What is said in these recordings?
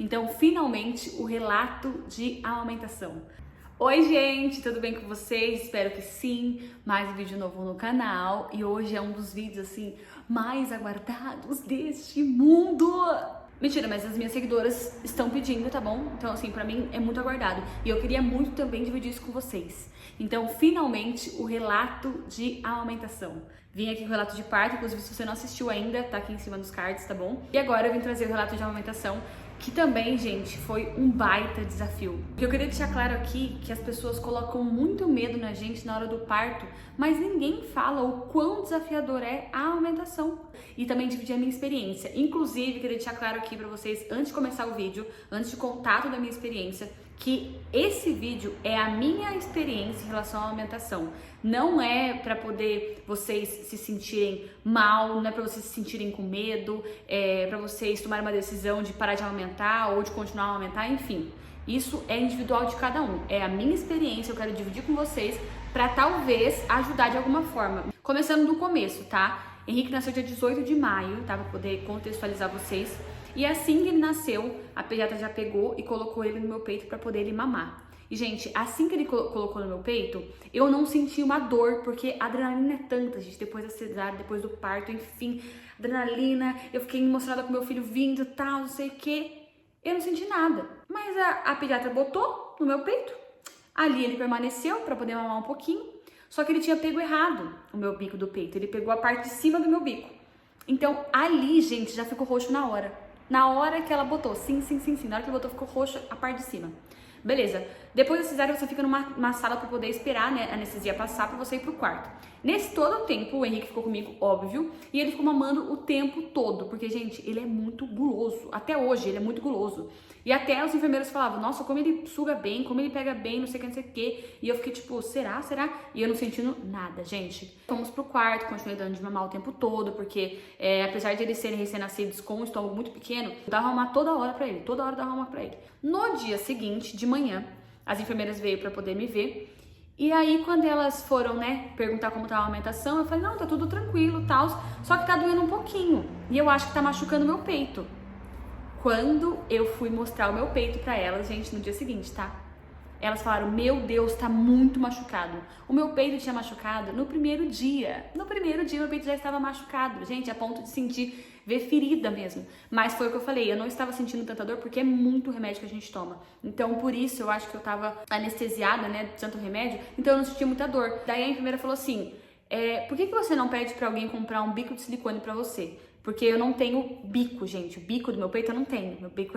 Então, finalmente, o relato de amamentação. Oi, gente, tudo bem com vocês? Espero que sim. Mais um vídeo novo no canal e hoje é um dos vídeos assim mais aguardados deste mundo. Mentira, mas as minhas seguidoras estão pedindo, tá bom? Então, assim, pra mim é muito aguardado e eu queria muito também dividir isso com vocês. Então, finalmente, o relato de amamentação. Vim aqui com o relato de parto, inclusive se você não assistiu ainda, tá aqui em cima dos cards, tá bom? E agora eu vim trazer o relato de amamentação, que também, gente, foi um baita desafio. Eu queria deixar claro aqui que as pessoas colocam muito medo na gente na hora do parto, mas ninguém fala o quão desafiador é a amamentação. E também dividir a minha experiência. Inclusive, queria deixar claro aqui pra vocês, antes de começar o vídeo, antes de contar toda a minha experiência, que esse vídeo é a minha experiência em relação à amamentação. Não é pra poder vocês se sentirem mal, não é pra vocês se sentirem com medo, é pra vocês tomarem uma decisão de parar de amamentar ou de continuar a amamentar, enfim. Isso é individual de cada um. É a minha experiência, eu quero dividir com vocês pra talvez ajudar de alguma forma. Começando do começo, tá? Henrique nasceu dia 18 de maio, tá? Pra poder contextualizar vocês. E assim que ele nasceu, a pediatra já pegou e colocou ele no meu peito pra poder ele mamar. E, gente, assim que ele colocou no meu peito, eu não senti uma dor, porque a adrenalina é tanta, gente, depois da cesárea, depois do parto, enfim, adrenalina, eu fiquei emocionada com meu filho vindo e tal, não sei o quê. Eu não senti nada. Mas a pediatra botou no meu peito, ali ele permaneceu pra poder mamar um pouquinho, só que ele tinha pego errado o meu bico do peito, ele pegou a parte de cima do meu bico. Então, ali, gente, já ficou roxo na hora. Na hora que ela botou, sim, na hora que ela botou ficou roxo a parte de cima. Beleza, depois da cesárea você fica numa sala pra poder esperar, né, a anestesia passar pra você ir pro quarto. Nesse todo o tempo, o Henrique ficou comigo, óbvio, e ele ficou mamando o tempo todo, porque, gente, ele é muito guloso, até hoje ele é muito guloso. E até os enfermeiros falavam, nossa, como ele suga bem, como ele pega bem, não sei o que, e eu fiquei tipo, será? E eu não sentindo nada, gente. Fomos pro quarto, continuei dando de mamar o tempo todo, porque apesar de eles serem recém-nascidos com um estômago muito pequeno, eu dava mamar toda hora pra ele, toda hora eu dava mamar pra ele. No dia seguinte, de manhã, as enfermeiras veio pra poder me ver, e aí quando elas foram, né, perguntar como tava a amamentação, eu falei, não, tá tudo tranquilo, tal, só que tá doendo um pouquinho, e eu acho que tá machucando meu peito. Quando eu fui mostrar o meu peito pra elas, gente, no dia seguinte, tá? Elas falaram, meu Deus, tá muito machucado. O meu peito tinha machucado no primeiro dia. No primeiro dia, meu peito já estava machucado, gente, a ponto de sentir, ver ferida mesmo. Mas foi o que eu falei, eu não estava sentindo tanta dor porque é muito remédio que a gente toma. Então, por isso, eu acho que eu tava anestesiada, né, de tanto remédio, então eu não sentia muita dor. Daí a enfermeira falou assim, por que você não pede pra alguém comprar um bico de silicone pra você? Porque eu não tenho bico, gente. O bico do meu peito eu não tenho. Meu bico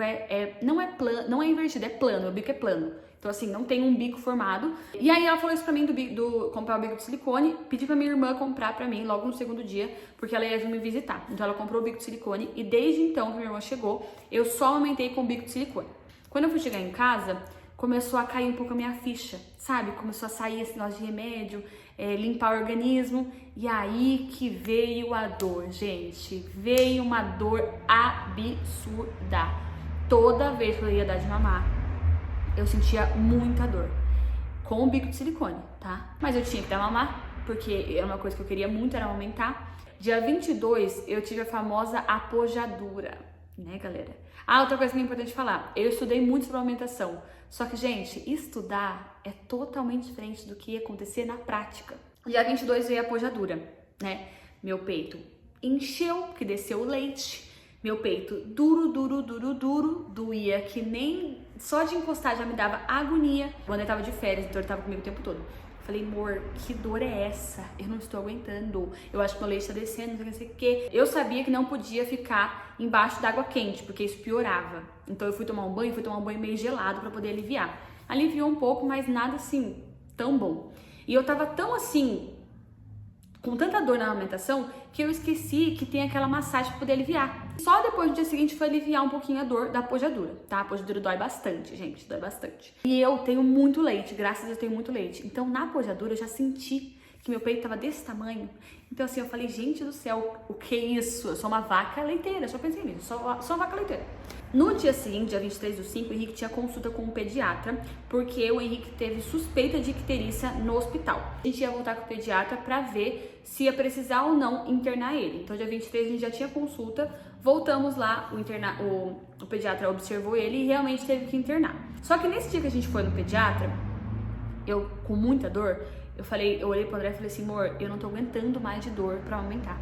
não é plano, não é invertido, é plano. Meu bico é plano. Então, assim, não tem um bico formado. E aí ela falou isso pra mim do comprar o bico de silicone. Pedi pra minha irmã comprar pra mim logo no segundo dia, porque ela ia vir me visitar. Então ela comprou o bico de silicone e desde então que minha irmã chegou, eu só amamentei com o bico de silicone. Quando eu fui chegar em casa, começou a cair um pouco a minha ficha, sabe? Começou a sair esse negócio de remédio, limpar o organismo. E aí que veio a dor, gente. Veio uma dor absurda. Toda vez que eu ia dar de mamar, eu sentia muita dor. Com o bico de silicone, tá? Mas eu tinha que dar mamar, porque era uma coisa que eu queria muito, era aumentar. Dia 22, eu tive a famosa apojadura, né, galera? Outra coisa que é importante falar. Eu estudei muito sobre alimentação. Só que, gente, estudar é totalmente diferente do que acontecer na prática. Dia 22 veio a apojadura, né? Meu peito encheu, porque desceu o leite. Meu peito duro, doía que nem só de encostar já me dava agonia. Quando eu tava de férias, então ele tava comigo o tempo todo. Falei, amor, que dor é essa? Eu não estou aguentando. Eu acho que meu leite tá descendo, não sei o que. Eu sabia que não podia ficar embaixo d'água quente, porque isso piorava. Então eu fui tomar um banho meio gelado pra poder aliviar. Aliviou um pouco, mas nada assim, tão bom. E eu tava tão assim, com tanta dor na amamentação, que eu esqueci que tem aquela massagem pra poder aliviar. Só depois do dia seguinte foi aliviar um pouquinho a dor da apojadura, tá? A apojadura dói bastante, gente, dói bastante. E eu tenho muito leite, graças a Deus eu tenho muito leite. Então na apojadura eu já senti que meu peito tava desse tamanho. Então assim, eu falei, gente do céu, o que é isso? Eu sou uma vaca leiteira, só pensei nisso, sou uma vaca leiteira. No dia seguinte, dia 23/5, o Henrique tinha consulta com um pediatra, porque o Henrique teve suspeita de icterícia no hospital. A gente ia voltar com o pediatra pra ver se ia precisar ou não internar ele. Então, dia 23 a gente já tinha consulta, voltamos lá, o pediatra observou ele e realmente teve que internar. Só que nesse dia que a gente foi no pediatra, eu com muita dor, eu olhei pro André e falei assim, amor, eu não tô aguentando mais de dor pra amamentar.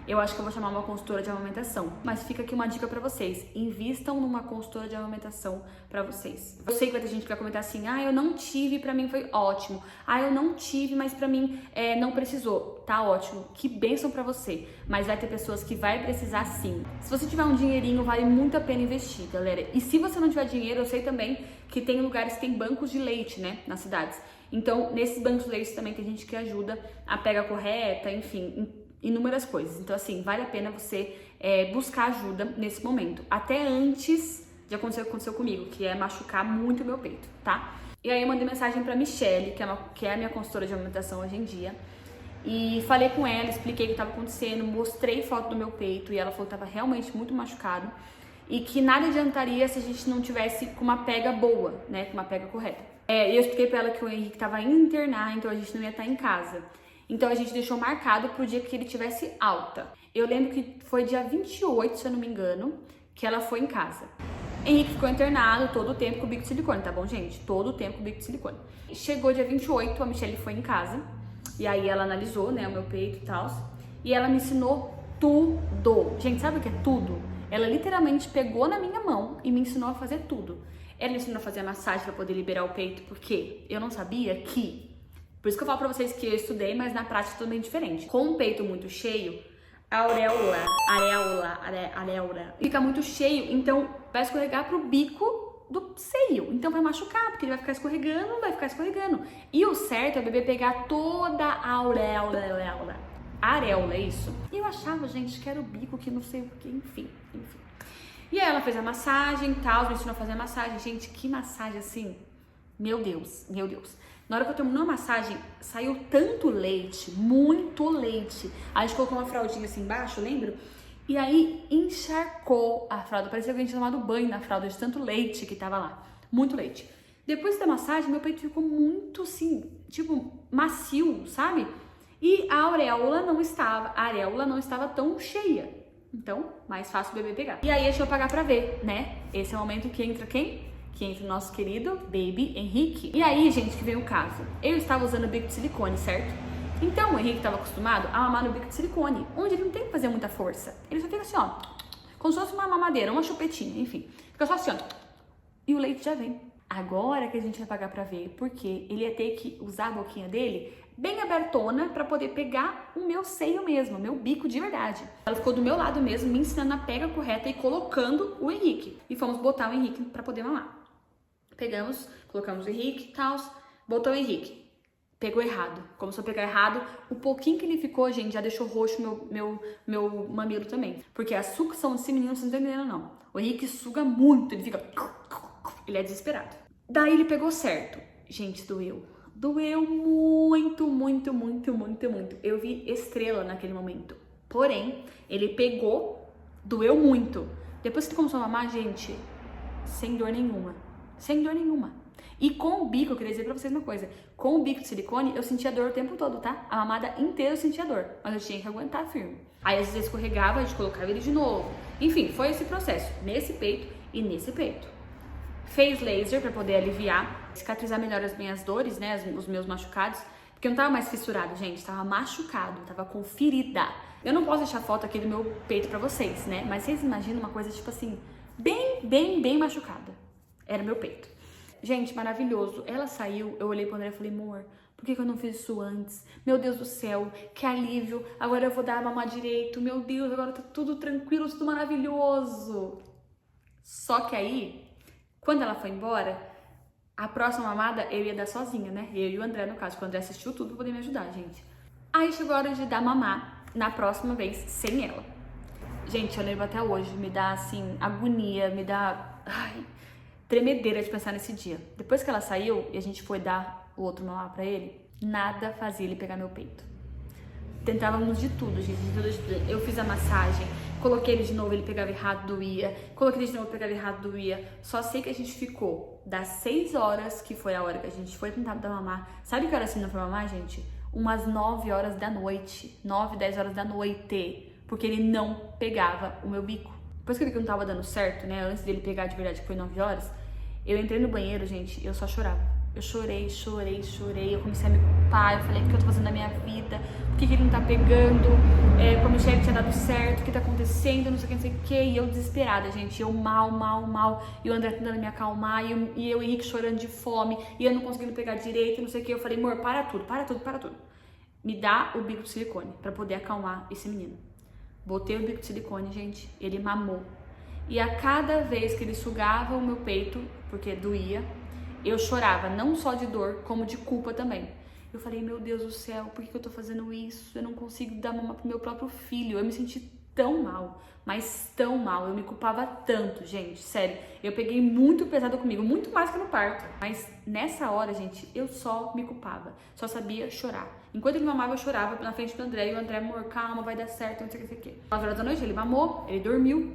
Eu acho que eu vou chamar uma consultora de amamentação. Mas fica aqui uma dica pra vocês. Invistam numa consultora de amamentação pra vocês. Eu sei que vai ter gente que vai comentar assim, eu não tive, pra mim foi ótimo. Eu não tive, mas pra mim não precisou. Tá ótimo, que bênção pra você. Mas vai ter pessoas que vai precisar sim. Se você tiver um dinheirinho, vale muito a pena investir, galera. E se você não tiver dinheiro, eu sei também que tem lugares que tem bancos de leite, né, nas cidades. Então, nesses bancos de leite também tem gente que ajuda a pega correta, enfim, inúmeras coisas. Então, assim, vale a pena você buscar ajuda nesse momento. Até antes de acontecer o que aconteceu comigo, que é machucar muito o meu peito, tá? E aí eu mandei mensagem pra Michelle, que é a minha consultora de amamentação hoje em dia. E falei com ela, expliquei o que estava acontecendo, mostrei foto do meu peito e ela falou que estava realmente muito machucado. E que nada adiantaria se a gente não tivesse com uma pega boa, né? Com uma pega correta. E eu expliquei pra ela que o Henrique estava indo internar, então a gente não ia estar em casa. Então a gente deixou marcado pro dia que ele tivesse alta. Eu lembro que foi dia 28, se eu não me engano, que ela foi em casa. Henrique ficou internado todo o tempo com o bico de silicone, tá bom, gente? Todo o tempo com o bico de silicone. Chegou dia 28, a Michelle foi em casa. E aí ela analisou, né, o meu peito e tal. E ela me ensinou tudo. Gente, sabe o que é tudo? Ela literalmente pegou na minha mão e me ensinou a fazer tudo. Ela me ensinou a fazer a massagem pra poder liberar o peito, porque eu não sabia que... Por isso que eu falo pra vocês que eu estudei, mas na prática é tudo bem diferente. Com o peito muito cheio, a areola fica muito cheio, então vai escorregar pro bico do seio. Então vai machucar, porque ele vai ficar escorregando. E o certo é o bebê pegar toda a areola. Areola, é isso? E eu achava, gente, que era o bico, que não sei o que, enfim. E aí ela fez a massagem e tal, me ensinou a fazer a massagem. Gente, que massagem assim, meu Deus. Na hora que eu terminou a massagem, saiu tanto leite, muito leite. Aí a gente colocou uma fraldinha assim embaixo, lembro? E aí encharcou a fralda, parecia que a gente tinha tomado banho na fralda de tanto leite que tava lá, muito leite. Depois da massagem, meu peito ficou muito assim, tipo, macio, sabe? E a areola não estava tão cheia. Então, mais fácil o bebê pegar. E aí, deixa eu pagar pra ver, né? Esse é o momento que entra quem? Que entra o nosso querido baby Henrique. E aí, gente, que vem o caso. Eu estava usando o bico de silicone, certo? Então, o Henrique estava acostumado a mamar no bico de silicone, onde ele não tem que fazer muita força. Ele só fica assim, ó, como se fosse uma mamadeira, uma chupetinha, enfim. Fica só assim, ó. E o leite já vem. Agora que a gente vai pagar pra ver, porque ele ia ter que usar a boquinha dele bem abertona pra poder pegar o meu seio mesmo, o meu bico de verdade. Ela ficou do meu lado mesmo, me ensinando a pega correta e colocando o Henrique. E fomos botar o Henrique pra poder mamar. Pegamos, colocamos o Henrique e tal, botou o Henrique. Pegou errado. Começou a pegar errado. O pouquinho que ele ficou, gente, já deixou roxo meu mamilo também. Porque a sucção desse menino, vocês não estão entendendo, não. O Henrique suga muito, ele fica... Ele é desesperado. Daí ele pegou certo. Gente, doeu. Doeu muito. Eu vi estrela naquele momento. Porém, ele pegou, doeu muito. Depois que ele começou a mamar, gente, sem dor nenhuma. E com o bico, eu queria dizer pra vocês uma coisa. Com o bico de silicone, eu sentia dor o tempo todo, tá? A mamada inteira eu sentia dor. Mas eu tinha que aguentar firme. Aí, às vezes, escorregava, a gente colocava ele de novo. Enfim, foi esse processo. Nesse peito e nesse peito. Fez laser pra poder aliviar, cicatrizar melhor as minhas dores, né? Os meus machucados. Porque eu não tava mais fissurado, gente. Tava machucado, tava com ferida. Eu não posso deixar foto aqui do meu peito pra vocês, né? Mas vocês imaginam uma coisa, tipo assim, bem machucada. Era meu peito. Gente, maravilhoso. Ela saiu, eu olhei pro André e falei, amor, por que eu não fiz isso antes? Meu Deus do céu, que alívio. Agora eu vou dar a mamar direito. Meu Deus, agora tá tudo tranquilo, tudo maravilhoso. Só que aí, quando ela foi embora, a próxima mamada eu ia dar sozinha, né? Eu e o André, no caso, porque o André assistiu tudo pra poder me ajudar, gente. Aí chegou a hora de dar mamar na próxima vez, sem ela. Gente, eu lembro até hoje, me dá, assim, agonia, me dá... tremedeira de pensar nesse dia. Depois que ela saiu e a gente foi dar o outro mamar pra ele, nada fazia ele pegar meu peito. Tentávamos de tudo, gente, de tudo. Eu fiz a massagem, coloquei ele de novo, ele pegava errado, doía. Coloquei ele de novo, pegava errado, doía. Só sei que a gente ficou das 6 horas, que foi a hora que a gente foi tentar dar mamar. Sabe que hora assim não foi mamar, gente? Umas 9 horas da noite. 9, 10 horas da noite. Porque ele não pegava o meu bico. Depois que eu vi que não tava dando certo, né, antes dele pegar de verdade, que foi 9 horas, eu entrei no banheiro, gente, eu só chorava. Eu chorei, eu comecei a me culpar, eu falei, o que eu tô fazendo na minha vida? Por que ele não tá pegando? Com a Michelle tinha dado certo, o que tá acontecendo? Não sei o que, não sei o que. E eu desesperada, gente, eu mal. E o André tentando me acalmar, e eu e o Henrique chorando de fome, e eu não conseguindo pegar direito, não sei o que. Eu falei, amor, para tudo. Me dá o bico de silicone pra poder acalmar esse menino. Botei o bico de silicone, gente, ele mamou. E a cada vez que ele sugava o meu peito, porque doía, eu chorava, não só de dor, como de culpa também. Eu falei, meu Deus do céu, por que eu tô fazendo isso? Eu não consigo dar mamar pro meu próprio filho. Eu me senti tão mal, mas tão mal. Eu me culpava tanto, gente, sério. Eu peguei muito pesado comigo, muito mais que no parto. Mas nessa hora, gente, eu só me culpava. Só sabia chorar. Enquanto ele mamava, eu chorava na frente do André. E o André, amor, calma, vai dar certo, não sei o que. 9 horas da noite, ele mamou, ele dormiu.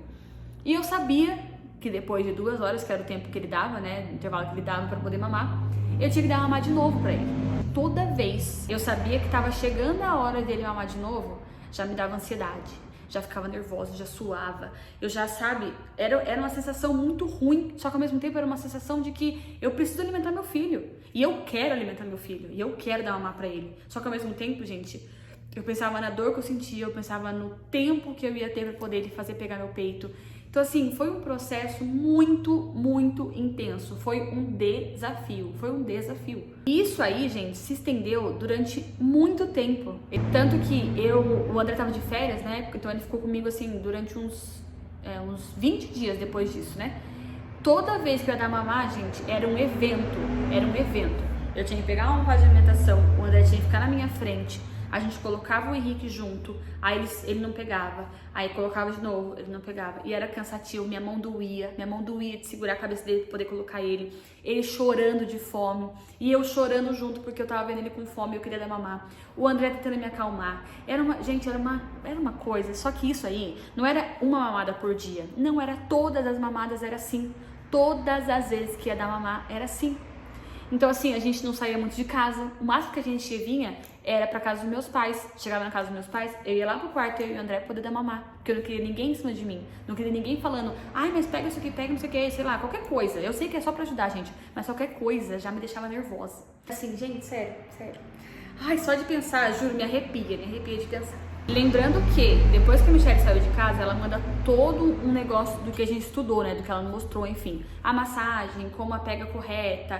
E eu sabia que depois de 2 horas, que era o tempo que ele dava, né, o intervalo que ele dava pra poder mamar, eu tinha que dar mamar de novo pra ele. Toda vez eu sabia que tava chegando a hora dele mamar de novo, já me dava ansiedade, já ficava nervosa, já suava, eu já, sabe, era uma sensação muito ruim, só que ao mesmo tempo era uma sensação de que eu preciso alimentar meu filho, e eu quero alimentar meu filho, e eu quero dar mamar pra ele, só que ao mesmo tempo, gente, eu pensava na dor que eu sentia, eu pensava no tempo que eu ia ter pra poder ele fazer pegar meu peito. Então, assim, foi um processo muito intenso. Foi um desafio. E isso aí, gente, se estendeu durante muito tempo. Tanto que o André tava de férias, né? Então ele ficou comigo, assim, durante uns 20 dias depois disso, né? Toda vez que eu ia dar mamar, gente, era um evento. Eu tinha que pegar uma fase de alimentação, o André tinha que ficar na minha frente. A gente colocava o Henrique junto, aí ele não pegava, aí colocava de novo, ele não pegava, e era cansativo, minha mão doía de segurar a cabeça dele pra poder colocar ele chorando de fome, e eu chorando junto porque eu tava vendo ele com fome, eu queria dar mamar, o André tentando me acalmar, era uma coisa, só que isso aí não era uma mamada por dia, não, era todas as mamadas, era assim, todas as vezes que ia dar mamar, era assim. Então, assim, a gente não saía muito de casa. O máximo que a gente vinha era pra casa dos meus pais. Chegava na casa dos meus pais, eu ia lá pro quarto, eu e o André poder dar mamar. Porque eu não queria ninguém em cima de mim. Não queria ninguém falando, ai, mas pega isso aqui, pega não sei o que, sei lá, qualquer coisa. Eu sei que é só pra ajudar, gente. Mas qualquer coisa já me deixava nervosa. Assim, gente, sério. Ai, só de pensar, juro, me arrepia de pensar. Lembrando que, depois que a Michelle saiu de casa, ela manda todo um negócio do que a gente estudou, né? Do que ela mostrou, enfim. A massagem, como a pega correta,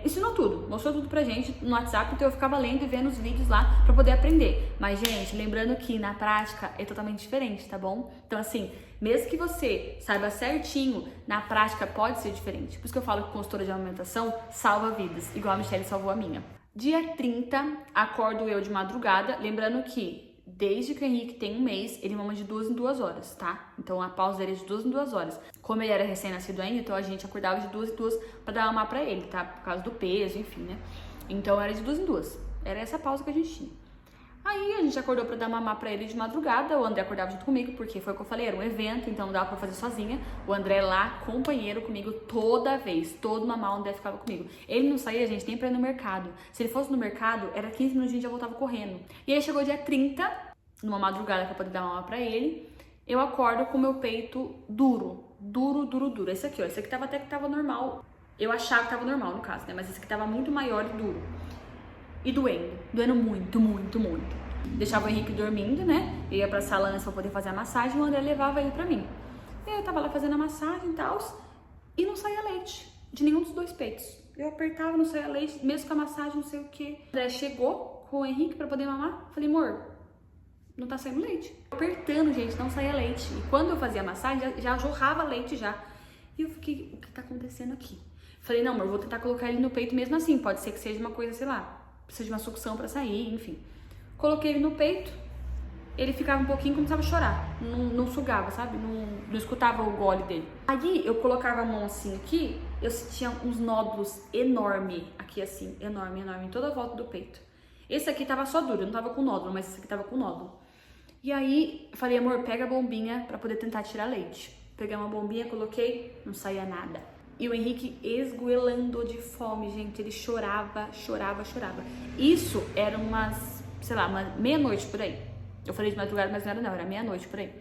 ensinou tudo. Mostrou tudo pra gente no WhatsApp, então eu ficava lendo e vendo os vídeos lá pra poder aprender. Mas, gente, lembrando que na prática é totalmente diferente, tá bom? Então, assim, mesmo que você saiba certinho, na prática pode ser diferente. Por isso que eu falo que consultora de amamentação salva vidas, igual a Michelle salvou a minha. Dia 30, acordo eu de madrugada, lembrando que desde que o Henrique tem 1 mês, ele mama de 2 em 2 horas, tá? Então a pausa dele é de 2 em 2 horas. Como ele era recém-nascido ainda, então a gente acordava de 2 em 2 pra dar mamar pra ele, tá? Por causa do peso, enfim, né? Então era de 2 em 2. Era essa pausa que a gente tinha. Aí a gente acordou pra dar mamar pra ele de madrugada, o André acordava junto comigo, porque foi o que eu falei, era um evento, então não dava pra fazer sozinha. O André lá, companheiro comigo toda vez, todo mamar o André ficava comigo. Ele não saía, gente, nem pra ir no mercado. Se ele fosse no mercado, era 15 minutos e a gente já voltava correndo. E aí chegou dia 30, numa madrugada pra poder dar mamar pra ele, eu acordo com o meu peito duro. Esse aqui, ó, esse aqui até que tava normal. Eu achava que tava normal, no caso, né, mas esse aqui tava muito maior e duro. E doendo muito. Deixava o Henrique dormindo, né? Eu ia pra sala antes pra poder fazer a massagem e o André levava ele pra mim. E aí eu tava lá fazendo a massagem e tal, e não saía leite de nenhum dos 2 peitos. Eu apertava, não saía leite, mesmo com a massagem, não sei o que. O André chegou com o Henrique pra poder mamar. Falei, amor, não tá saindo leite. Apertando, gente, não saía leite. E quando eu fazia a massagem, já jorrava leite já. E eu fiquei, o que tá acontecendo aqui? Falei, não, amor, vou tentar colocar ele no peito mesmo assim. Pode ser que seja uma coisa, sei lá, precisa de uma sucção pra sair, enfim. Coloquei ele no peito, ele ficava um pouquinho e começava a chorar. Não sugava, sabe? Não escutava o gole dele. Aí eu colocava a mão assim aqui, eu sentia uns nódulos enormes aqui assim, enorme, em toda a volta do peito. Esse aqui tava só duro, eu não tava com nódulo, mas esse aqui tava com nódulo. E aí eu falei, amor, pega a bombinha pra poder tentar tirar leite. Peguei uma bombinha, coloquei, não saía nada. E o Henrique esgoelando de fome, gente, ele chorava. Isso era umas, sei lá, uma meia-noite por aí. Eu falei de madrugada, mas não era meia-noite por aí.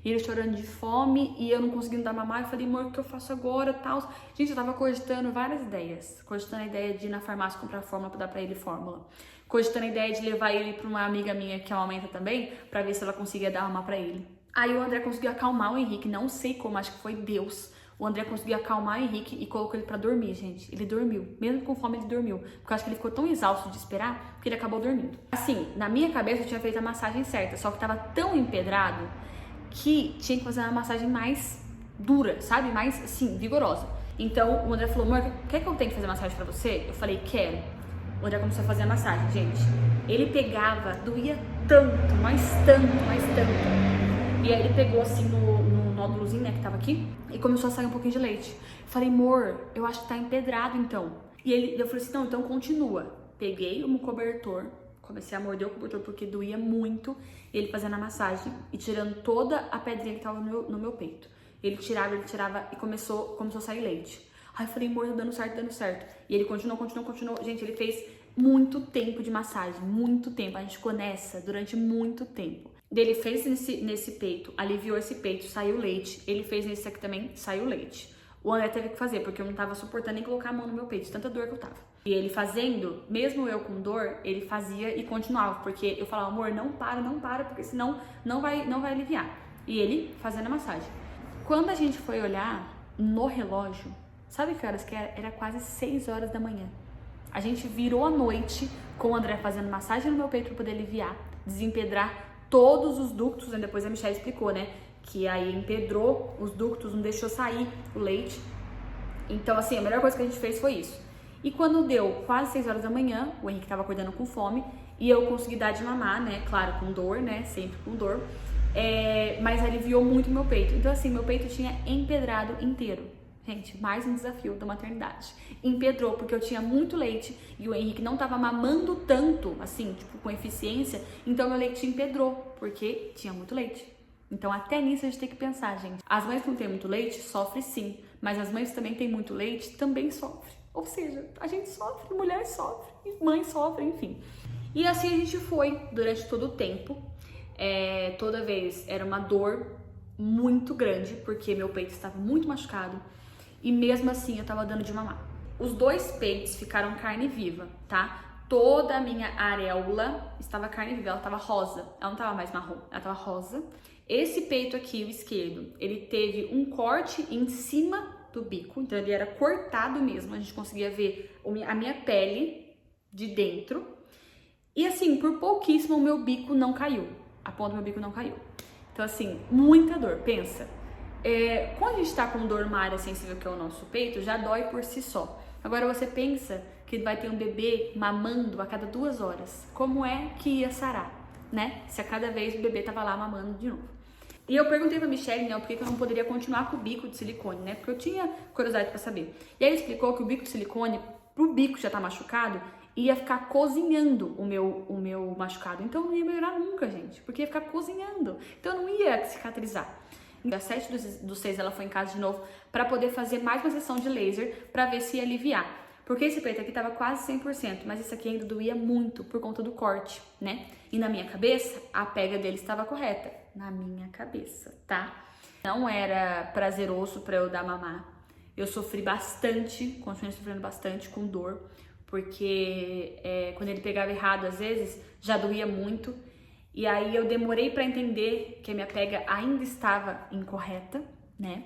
E ele chorando de fome e eu não conseguindo dar mamar. Eu falei, amor, o que eu faço agora, tal? Gente, eu tava cogitando várias ideias. Cogitando a ideia de ir na farmácia comprar fórmula pra dar pra ele fórmula. Cogitando a ideia de levar ele pra uma amiga minha que amamenta também, pra ver se ela conseguia dar mamar pra ele. Aí o André conseguiu acalmar o Henrique, não sei como, acho que foi Deus. O André conseguiu acalmar o Henrique e colocou ele pra dormir, gente. Ele dormiu. Mesmo com fome, ele dormiu. Porque eu acho que ele ficou tão exausto de esperar que ele acabou dormindo. Assim, na minha cabeça eu tinha feito a massagem certa, só que tava tão empedrado que tinha que fazer uma massagem mais dura, sabe? Mais, assim, vigorosa. Então, o André falou, amor, quer que eu tenha que fazer massagem pra você? Eu falei, quero. O André começou a fazer a massagem, gente. Ele pegava, doía tanto, mais tanto, mais tanto. E aí ele pegou, assim, no nódulozinho, né, que tava aqui, e começou a sair um pouquinho de leite. Eu falei, amor, eu acho que tá empedrado, então. E eu falei assim, não, então continua. Peguei um cobertor, comecei a morder o cobertor porque doía muito, ele fazendo a massagem e tirando toda a pedrinha que tava no meu peito. Ele tirava e começou a sair leite. Aí eu falei, amor, tá dando certo, dando certo. E ele continuou. Gente, ele fez muito tempo de massagem, muito tempo. A gente ficou nessa durante muito tempo. Ele fez nesse peito, aliviou esse peito, saiu leite. Ele fez nesse aqui também, saiu leite. O André teve que fazer, porque eu não tava suportando nem colocar a mão no meu peito, de tanta dor que eu tava. E ele fazendo, mesmo eu com dor, ele fazia e continuava, porque eu falava, amor, não para, porque senão não vai aliviar. E ele fazendo a massagem. Quando a gente foi olhar no relógio, sabe que horas que era? Era quase 6 horas da manhã. A gente virou a noite com o André fazendo massagem no meu peito para poder aliviar, desempedrar todos os ductos, né? Depois a Michelle explicou, né? Que aí empedrou os ductos, não deixou sair o leite. Então, assim, a melhor coisa que a gente fez foi isso. E quando deu quase 6 horas da manhã, o Henrique tava acordando com fome e eu consegui dar de mamar, né? Claro, com dor, né? Sempre com dor. Mas aliviou muito meu peito. Então, assim, meu peito tinha empedrado inteiro. Gente, mais um desafio da maternidade. Empedrou, porque eu tinha muito leite e o Henrique não tava mamando tanto, assim, tipo, com eficiência. Então, meu leite empedrou, porque tinha muito leite. Então, até nisso a gente tem que pensar, gente. As mães que não têm muito leite, sofrem sim. Mas as mães que também têm muito leite, também sofrem. Ou seja, a gente sofre, mulher sofre, mãe sofre, enfim. E assim a gente foi durante todo o tempo. Toda vez era uma dor muito grande, porque meu peito estava muito machucado. E mesmo assim eu tava dando de mamar. Os 2 peitos ficaram carne viva, tá? Toda a minha areola estava carne viva, ela tava rosa. Ela não tava mais marrom, ela tava rosa. Esse peito aqui, o esquerdo, ele teve um corte em cima do bico, então ele era cortado mesmo, a gente conseguia ver a minha pele de dentro. E assim, por pouquíssimo o meu bico não caiu, a ponta do meu bico não caiu. Então assim, muita dor, pensa. Quando a gente tá com dor numa área sensível que é o nosso peito, já dói por si só. Agora você pensa que vai ter um bebê mamando a cada 2 horas. Como é que ia sarar, né? Se a cada vez o bebê tava lá mamando de novo. E eu perguntei pra Michelle, né, por que eu não poderia continuar com o bico de silicone, né? Porque eu tinha curiosidade pra saber. E aí ele explicou que o bico de silicone, pro bico já tá machucado, ia ficar cozinhando o meu machucado. Então não ia melhorar nunca, gente, porque ia ficar cozinhando. Então não ia cicatrizar. Dia 7 do 6 ela foi em casa de novo pra poder fazer mais uma sessão de laser pra ver se ia aliviar. Porque esse peito aqui tava quase 100%, mas esse aqui ainda doía muito por conta do corte, né? E na minha cabeça, a pega dele estava correta. Na minha cabeça, tá? Não era prazeroso pra eu dar mamar. Eu sofri bastante, continuei sofrendo bastante com dor, porque quando ele pegava errado, às vezes, já doía muito. E aí eu demorei pra entender que a minha pega ainda estava incorreta, né?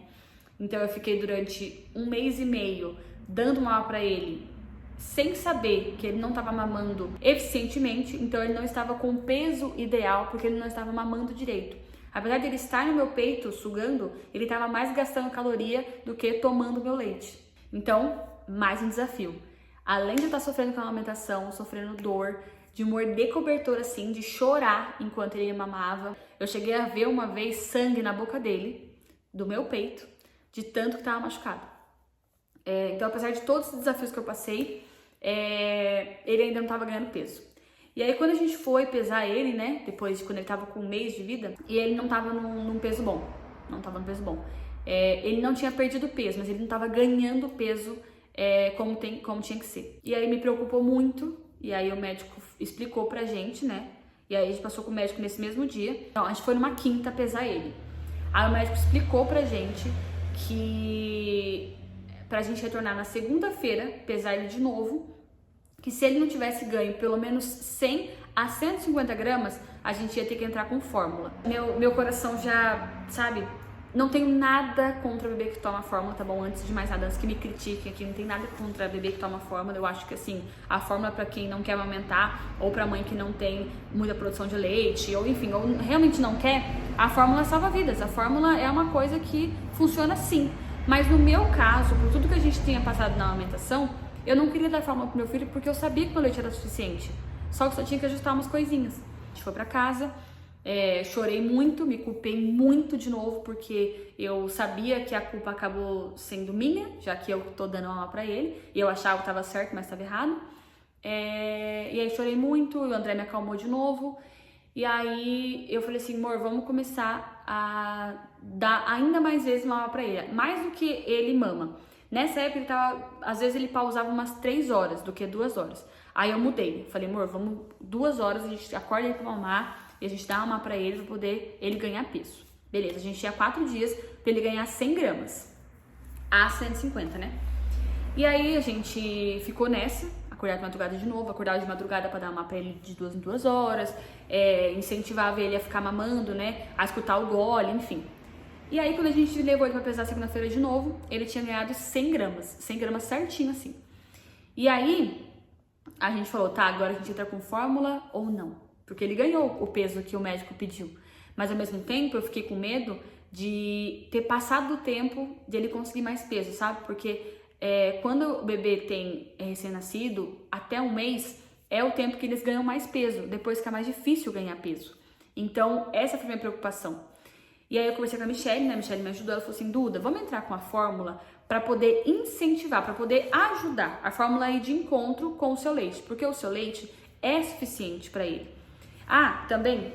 Então eu fiquei durante 1 mês e meio dando mamar pra ele, sem saber que ele não estava mamando eficientemente, então ele não estava com o peso ideal, porque ele não estava mamando direito. Apesar de ele estar no meu peito sugando, ele estava mais gastando caloria do que tomando meu leite. Então, mais um desafio. Além de eu estar sofrendo com a amamentação, sofrendo dor, de morder cobertor assim, de chorar enquanto ele mamava, eu cheguei a ver uma vez sangue na boca dele, do meu peito, de tanto que estava machucado. Então, apesar de todos os desafios que eu passei, ele ainda não estava ganhando peso. E aí, quando a gente foi pesar ele, né, depois de quando ele estava com 1 mês de vida, e ele não estava num peso bom, ele não tinha perdido peso, mas ele não estava ganhando peso como tinha que ser. E aí me preocupou muito, e aí o médico explicou pra gente, né, e aí a gente passou com o médico nesse mesmo dia. Então, a gente foi numa quinta pesar ele. Aí o médico explicou pra gente que pra gente retornar na segunda-feira, pesar ele de novo, que se ele não tivesse ganho pelo menos 100 a 150 gramas, a gente ia ter que entrar com fórmula. Meu coração já, sabe, não tenho nada contra bebê que toma fórmula, tá bom? Antes de mais nada, antes que me critiquem aqui, não tem nada contra bebê que toma fórmula. Eu acho que, assim, a fórmula pra quem não quer amamentar, ou pra mãe que não tem muita produção de leite, ou enfim, ou realmente não quer, a fórmula salva vidas. A fórmula é uma coisa que funciona sim. Mas no meu caso, por tudo que a gente tinha passado na amamentação, eu não queria dar fórmula pro meu filho porque eu sabia que meu leite era suficiente. Só que só tinha que ajustar umas coisinhas. A gente foi pra casa, chorei muito, me culpei muito de novo, porque eu sabia que a culpa acabou sendo minha, já que eu tô dando mama pra ele, e eu achava que tava certo, mas tava errado. E aí chorei muito, e o André me acalmou de novo, e aí eu falei assim, amor, vamos começar a dar ainda mais vezes mama pra ele, mais do que ele mama. Nessa época ele tava, às vezes ele pausava umas 3 horas do que 2 horas. Aí eu mudei, falei, amor, vamos 2 horas, a gente acorda ele pra mamar e a gente dá mamar pra ele poder ele ganhar peso. Beleza, a gente tinha 4 dias pra ele ganhar 100 gramas, a 150, né? E aí a gente ficou nessa, acordar de madrugada de novo, acordava de madrugada pra dar mamar pra ele de 2 em 2 horas, incentivava ele a ficar mamando, né, a escutar o gole, enfim. E aí, quando a gente levou ele pra pesar segunda-feira de novo, ele tinha ganhado 100 gramas certinho, assim. E aí, a gente falou, tá, agora a gente entra com fórmula ou não? Porque ele ganhou o peso que o médico pediu. Mas, ao mesmo tempo, eu fiquei com medo de ter passado o tempo de ele conseguir mais peso, sabe? Porque quando o bebê tem recém-nascido, até um mês, é o tempo que eles ganham mais peso. Depois que é mais difícil ganhar peso. Então, essa foi a minha preocupação. E aí eu conversei com a Michelle, né? A Michelle me ajudou, ela falou assim, Duda, vamos entrar com a fórmula para poder incentivar, para poder ajudar a fórmula a ir de encontro com o seu leite, porque o seu leite é suficiente para ele. Ah, também,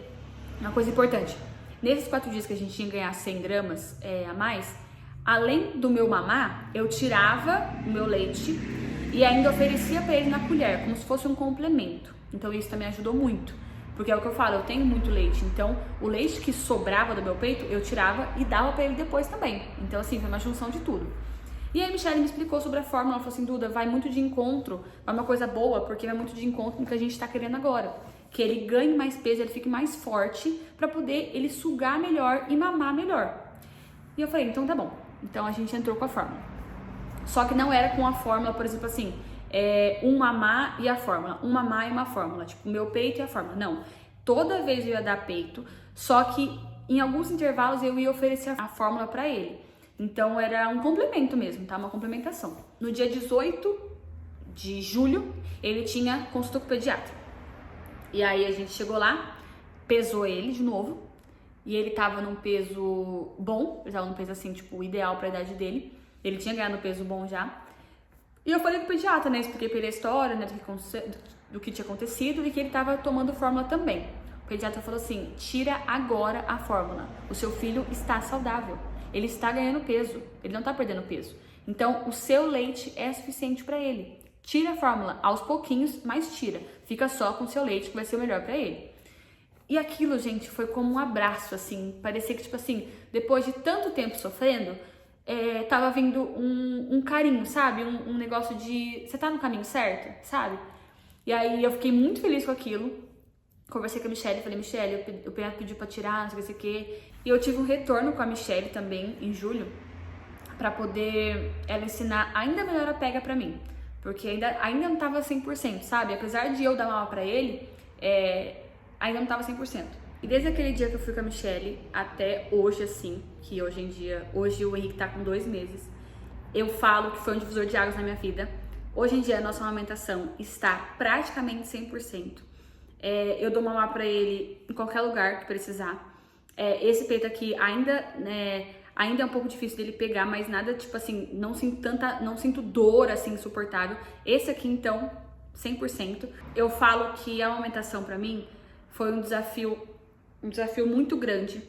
uma coisa importante, nesses 4 dias que a gente tinha que ganhar 100 gramas a mais, além do meu mamar, eu tirava o meu leite e ainda oferecia para ele na colher, como se fosse um complemento. Então isso também ajudou muito. Porque é o que eu falo, eu tenho muito leite, então o leite que sobrava do meu peito, eu tirava e dava pra ele depois também. Então assim, foi uma junção de tudo. E aí a Michelle me explicou sobre a fórmula, ela falou assim, Duda, vai muito de encontro, é uma coisa boa, porque vai muito de encontro no que a gente tá querendo agora. Que ele ganhe mais peso, ele fique mais forte, pra poder ele sugar melhor e mamar melhor. E eu falei, então tá bom. Então a gente entrou com a fórmula. Só que não era com a fórmula, por exemplo assim, um mamar e a fórmula, um mamar e uma fórmula, tipo, meu peito e a fórmula, não. Toda vez eu ia dar peito, só que em alguns intervalos eu ia oferecer a fórmula pra ele. Então era um complemento mesmo, tá? Uma complementação. No dia 18 de julho, ele tinha consulta com o pediatra. E aí a gente chegou lá, pesou ele de novo, e ele tava num peso bom, ele tava num peso assim, tipo, ideal pra idade dele. Ele tinha ganhado um peso bom já. E eu falei com o pediatra, né? Expliquei pra ele a história, né? Do que tinha acontecido e que ele tava tomando fórmula também. O pediatra falou assim, tira agora a fórmula. O seu filho está saudável. Ele está ganhando peso. Ele não tá perdendo peso. Então, o seu leite é suficiente pra ele. Tira a fórmula aos pouquinhos, mas tira. Fica só com o seu leite que vai ser o melhor pra ele. E aquilo, gente, foi como um abraço, assim. Parecia que, tipo assim, depois de tanto tempo sofrendo, tava vindo um carinho, sabe? Um negócio de, você tá no caminho certo, sabe? E aí eu fiquei muito feliz com aquilo. Conversei com a Michelle, falei, Michelle, o pediatra pediu pra tirar, não sei o que, sei o que. E eu tive um retorno com a Michelle também, em julho, pra poder ela ensinar ainda melhor a pega pra mim. Porque ainda não tava 100%, sabe? Apesar de eu dar mama pra ele, ainda não tava 100%. E desde aquele dia que eu fui com a Michelle até hoje, assim, que hoje em dia, hoje o Henrique tá com 2 meses, eu falo que foi um divisor de águas na minha vida. Hoje em dia a nossa amamentação está praticamente 100%. Eu dou mamar pra ele em qualquer lugar que precisar. Esse peito aqui ainda é um pouco difícil dele pegar, mas nada, tipo assim, não sinto dor, assim, insuportável. Esse aqui, então, 100%. Eu falo que a amamentação pra mim foi um desafio muito grande.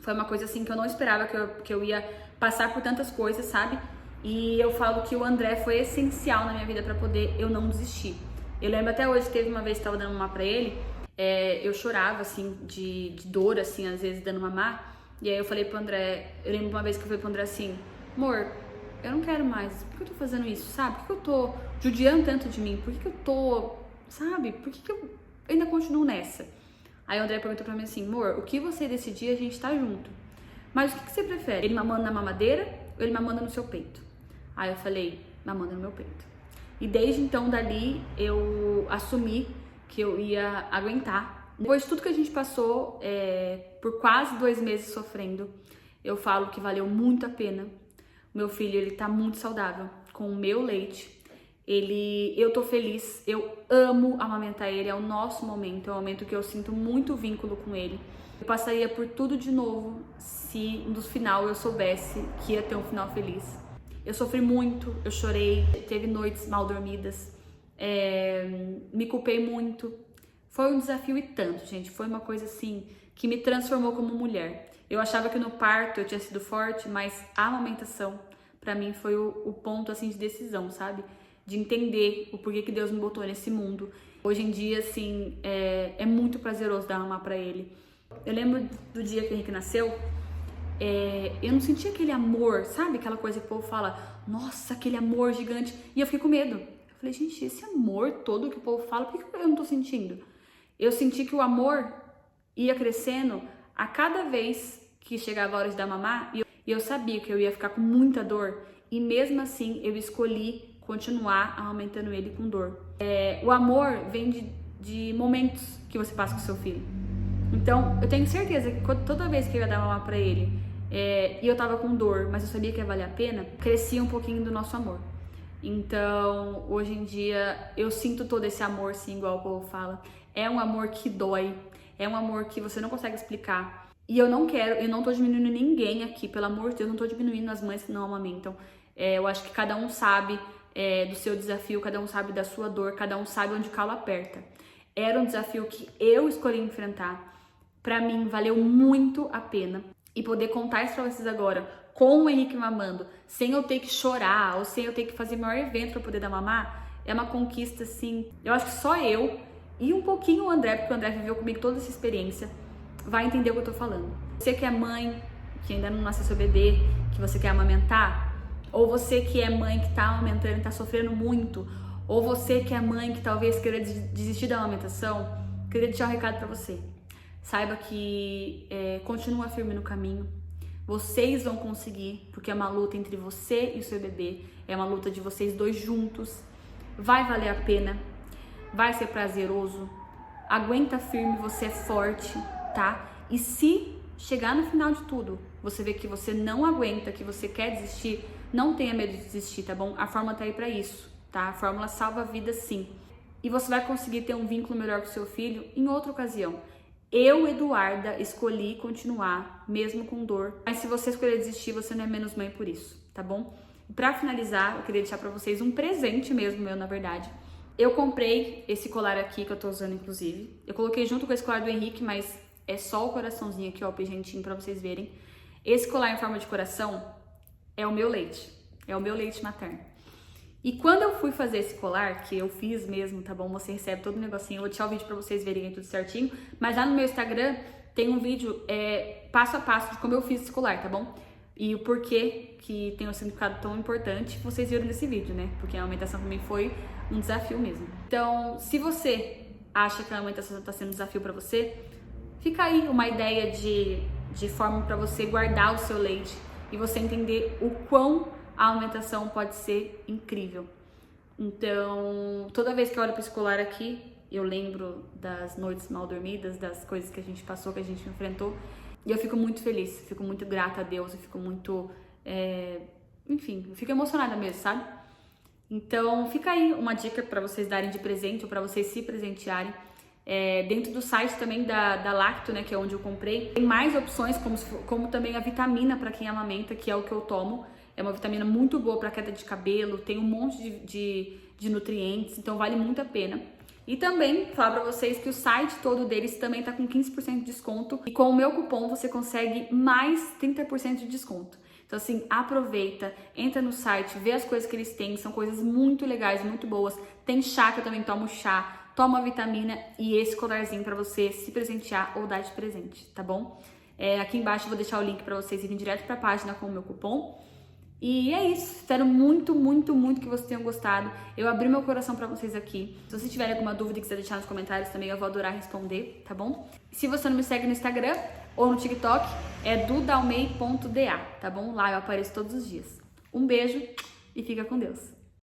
Foi uma coisa, assim, que eu não esperava que eu ia passar por tantas coisas, sabe? E eu falo que o André foi essencial na minha vida pra poder eu não desistir. Eu lembro até hoje, teve uma vez que eu tava dando mamar pra ele, eu chorava, assim, de dor, assim, às vezes dando mamar. E aí eu falei pro André, eu lembro uma vez que eu falei pro André assim, amor, eu não quero mais, por que eu tô fazendo isso, sabe? Por que eu tô judiando tanto de mim? Por que eu tô, sabe? Por que eu ainda continuo nessa? Aí o André perguntou pra mim assim, amor, o que você decidir, a gente tá junto. Mas o que você prefere? Ele mamando na mamadeira ou ele mamando no seu peito? Aí eu falei, mamando no meu peito. E desde então, dali, eu assumi que eu ia aguentar. Depois de tudo que a gente passou, por quase 2 meses sofrendo, eu falo que valeu muito a pena. O meu filho, ele tá muito saudável com o meu leite. Eu tô feliz, eu amo amamentar ele, é o nosso momento, é um momento que eu sinto muito vínculo com ele. Eu passaria por tudo de novo se no final eu soubesse que ia ter um final feliz. Eu sofri muito, eu chorei, teve noites mal dormidas, me culpei muito. Foi um desafio e tanto, gente, foi uma coisa assim que me transformou como mulher. Eu achava que no parto eu tinha sido forte, mas a amamentação pra mim foi o ponto assim de decisão, sabe? De entender o porquê que Deus me botou nesse mundo. Hoje em dia, assim, é muito prazeroso dar mamar pra ele. Eu lembro do dia que o Henrique nasceu, eu não sentia aquele amor, sabe? Aquela coisa que o povo fala, nossa, aquele amor gigante. E eu fiquei com medo. Eu falei, gente, esse amor todo que o povo fala, por que eu não tô sentindo? Eu senti que o amor ia crescendo a cada vez que chegava a hora de dar mamar. E eu sabia que eu ia ficar com muita dor. E mesmo assim, eu escolhi continuar amamentando ele com dor. O amor vem de momentos que você passa com seu filho. Então, eu tenho certeza que toda vez que eu ia dar mamar pra ele, e eu tava com dor, mas eu sabia que ia valer a pena, crescia um pouquinho do nosso amor. Então, hoje em dia, eu sinto todo esse amor, sim, igual o povo fala. É um amor que dói, é um amor que você não consegue explicar. E eu não tô diminuindo ninguém aqui, pelo amor de Deus, eu não tô diminuindo as mães que não amamentam. Eu acho que cada um sabe do seu desafio, cada um sabe da sua dor, cada um sabe onde o calo aperta. Era um desafio que eu escolhi enfrentar. Pra mim, valeu muito a pena. E poder contar isso pra vocês agora, com o Henrique mamando, sem eu ter que chorar, ou sem eu ter que fazer maior evento pra poder dar mamar, é uma conquista, assim, eu acho que só eu e um pouquinho o André, porque o André viveu comigo toda essa experiência, vai entender o que eu tô falando. Você que é mãe, que ainda não nasceu seu bebê, que você quer amamentar, ou você que é mãe que tá amamentando e tá sofrendo muito, ou você que é mãe que talvez queira desistir da amamentação, queria deixar um recado pra você. Saiba que continua firme no caminho. Vocês vão conseguir, porque é uma luta entre você e o seu bebê. É uma luta de vocês dois juntos. Vai valer a pena. Vai ser prazeroso. Aguenta firme, você é forte, tá? E se chegar no final de tudo, você vê que você não aguenta, que você quer desistir, não tenha medo de desistir, tá bom? A fórmula tá aí pra isso, tá? A fórmula salva a vida, sim. E você vai conseguir ter um vínculo melhor com seu filho em outra ocasião. Eu, Eduarda, escolhi continuar, mesmo com dor. Mas se você escolher desistir, você não é menos mãe por isso, tá bom? E pra finalizar, eu queria deixar pra vocês um presente mesmo meu, na verdade. Eu comprei esse colar aqui, que eu tô usando, inclusive. Eu coloquei junto com esse colar do Henrique, mas é só o coraçãozinho aqui, ó, o pingentinho, pra vocês verem. Esse colar em forma de coração é o meu leite. É o meu leite materno. E quando eu fui fazer esse colar, que eu fiz mesmo, tá bom? Você recebe todo o negocinho. Eu vou deixar o vídeo pra vocês verem tudo certinho. Mas lá no meu Instagram tem um vídeo passo a passo de como eu fiz esse colar, tá bom? E o porquê que tem um significado tão importante, vocês viram nesse vídeo, né? Porque a amamentação pra mim foi um desafio mesmo. Então, se você acha que a amamentação tá sendo um desafio pra você, fica aí uma ideia de forma pra você guardar o seu leite e você entender o quão a amamentação pode ser incrível. Então, toda vez que eu olho para esse colar aqui, eu lembro das noites mal dormidas, das coisas que a gente passou, que a gente enfrentou, e eu fico muito feliz, fico muito grata a Deus, eu fico muito, enfim, eu fico emocionada mesmo, sabe? Então, fica aí uma dica para vocês darem de presente ou para vocês se presentearem. Dentro do site também da Lacto, né, que é onde eu comprei, tem mais opções, como também a vitamina para quem amamenta, que é o que eu tomo. É uma vitamina muito boa para queda de cabelo, tem um monte de nutrientes, então vale muito a pena. E também falar para vocês que o site todo deles também tá com 15% de desconto e com o meu cupom você consegue mais 30% de desconto. Então assim, aproveita, entra no site, vê as coisas que eles têm, são coisas muito legais, muito boas. Tem chá, que eu também tomo chá, toma vitamina e esse colarzinho para você se presentear ou dar de presente, tá bom? Aqui embaixo eu vou deixar o link para vocês irem direto para a página com o meu cupom. E é isso, espero muito, muito, muito que vocês tenham gostado. Eu abri meu coração pra vocês aqui. Se vocês tiverem alguma dúvida e quiser deixar nos comentários também, eu vou adorar responder, tá bom? Se você não me segue no Instagram ou no TikTok, é dudalmei.da, tá bom? Lá eu apareço todos os dias. Um beijo e fica com Deus.